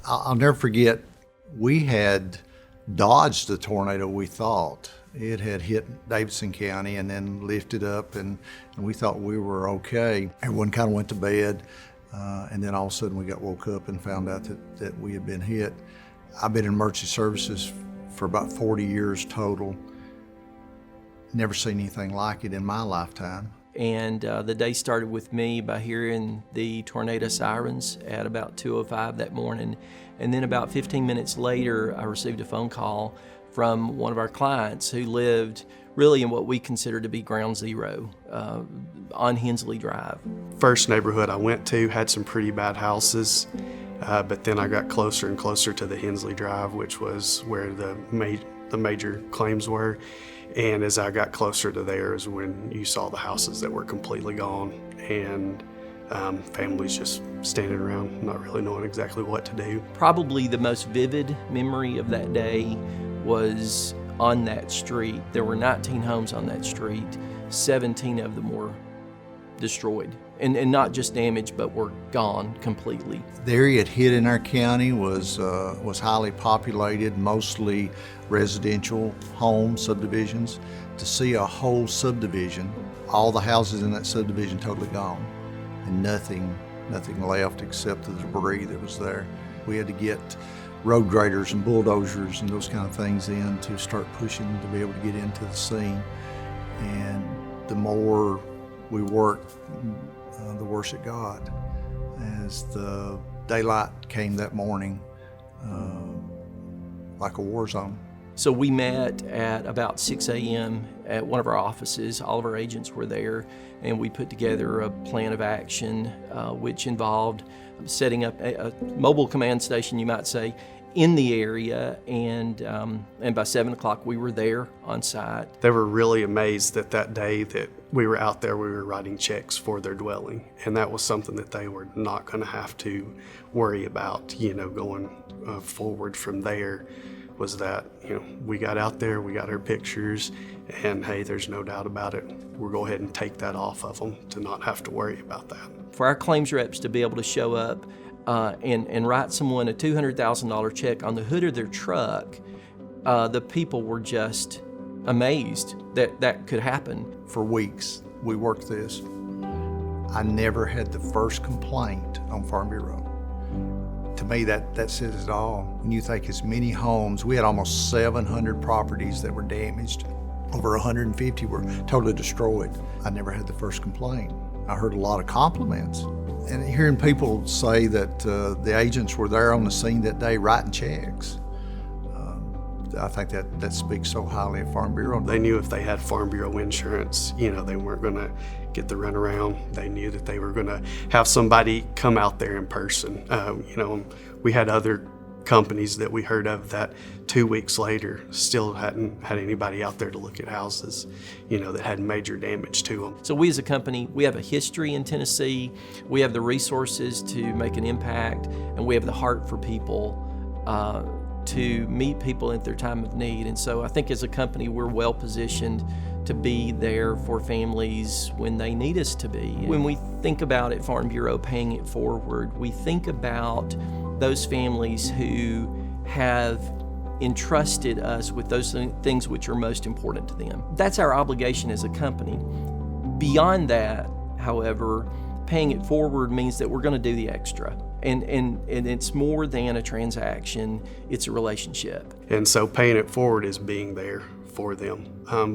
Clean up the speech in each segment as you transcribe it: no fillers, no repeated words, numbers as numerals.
I'll never forget, we had dodged the tornado, we thought. It had hit Davidson County and then lifted up, and we thought we were okay. Everyone kind of went to bed, and then all of a sudden we got woke up and found out that we had been hit. I've been in emergency services for about 40 years total. Never seen anything like it in my lifetime. And the day started with me by hearing the tornado sirens at about 2:05 that morning. And then about 15 minutes later, I received a phone call from one of our clients who lived really in what we consider to be ground zero on Hensley Drive. First neighborhood I went to had some pretty bad houses, but then I got closer and closer to the Hensley Drive, which was where the major claims were. And as I got closer to there is when you saw the houses that were completely gone, and families just standing around not really knowing exactly what to do. Probably the most vivid memory of that day was on that street. There were 19 homes on that street. 17 of them were destroyed, and not just damaged, but were gone completely. The area it hit in our county was highly populated, mostly residential home subdivisions. To see a whole subdivision, all the houses in that subdivision totally gone, and nothing left except the debris that was there. We had to get road graders and bulldozers and those kind of things in to start pushing to be able to get into the scene. And the more we worked, the worse it got. As the daylight came that morning, like a war zone. So we met at about 6 a.m. at one of our offices. All of our agents were there, and we put together a plan of action, which involved setting up a mobile command station, you might say, in the area, and by 7 o'clock we were there on site. They were really amazed that day that we were out there, we were writing checks for their dwelling, and that was something that they were not going to have to worry about, going forward from there. Was that, we got out there, we got our pictures, and hey, there's no doubt about it. We'll go ahead and take that off of them to not have to worry about that. For our claims reps to be able to show up and write someone a $200,000 check on the hood of their truck, the people were just amazed that could happen. For weeks, we worked this. I never had the first complaint on Farm Bureau. To me, that says it all. When you think as many homes, we had almost 700 properties that were damaged. Over 150 were totally destroyed. I never had the first complaint. I heard a lot of compliments. And hearing people say that the agents were there on the scene that day writing checks, I think that speaks so highly of Farm Bureau. They knew if they had Farm Bureau insurance, they weren't going to get the runaround. They knew that they were going to have somebody come out there in person. We had other companies that we heard of that 2 weeks later still hadn't had anybody out there to look at houses, that had major damage to them. So we as a company, we have a history in Tennessee, we have the resources to make an impact, and we have the heart for people to meet people at their time of need. And so I think as a company, we're well positioned to be there for families when they need us to be. When we think about at Farm Bureau paying it forward, we think about those families who have entrusted us with those things which are most important to them. That's our obligation as a company. Beyond that, however, paying it forward means that we're going to do the extra. And it's more than a transaction, it's a relationship. And so paying it forward is being there for them,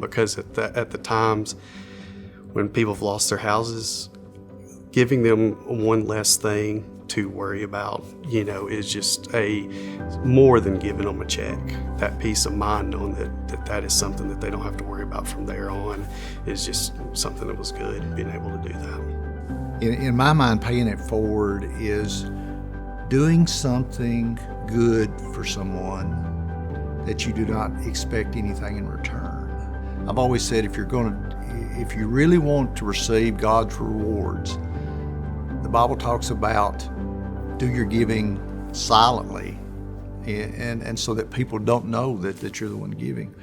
because at the times when people have lost their houses, giving them one less thing to worry about, is just more than giving them a check. That peace of mind knowing that is something that they don't have to worry about from there on is just something that was good, being able to do that. In my mind, paying it forward is doing something good for someone that you do not expect anything in return. I've always said if you really want to receive God's rewards, the Bible talks about do your giving silently, and so that people don't know that you're the one giving.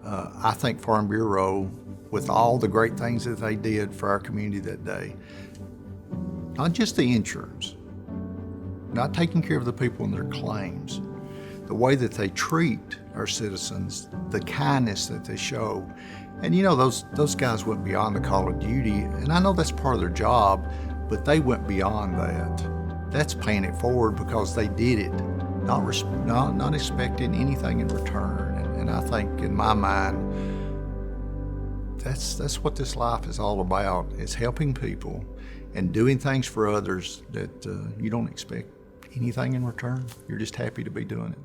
I think Farm Bureau, with all the great things that they did for our community that day, not just the insurance, not taking care of the people in their claims, the way that they treat our citizens, the kindness that they show. And you know, those guys went beyond the call of duty, and I know that's part of their job, but they went beyond that. That's paying it forward because they did it, not expecting anything in return. And I think in my mind, that's what this life is all about. It's helping people and doing things for others that you don't expect anything in return. You're just happy to be doing it.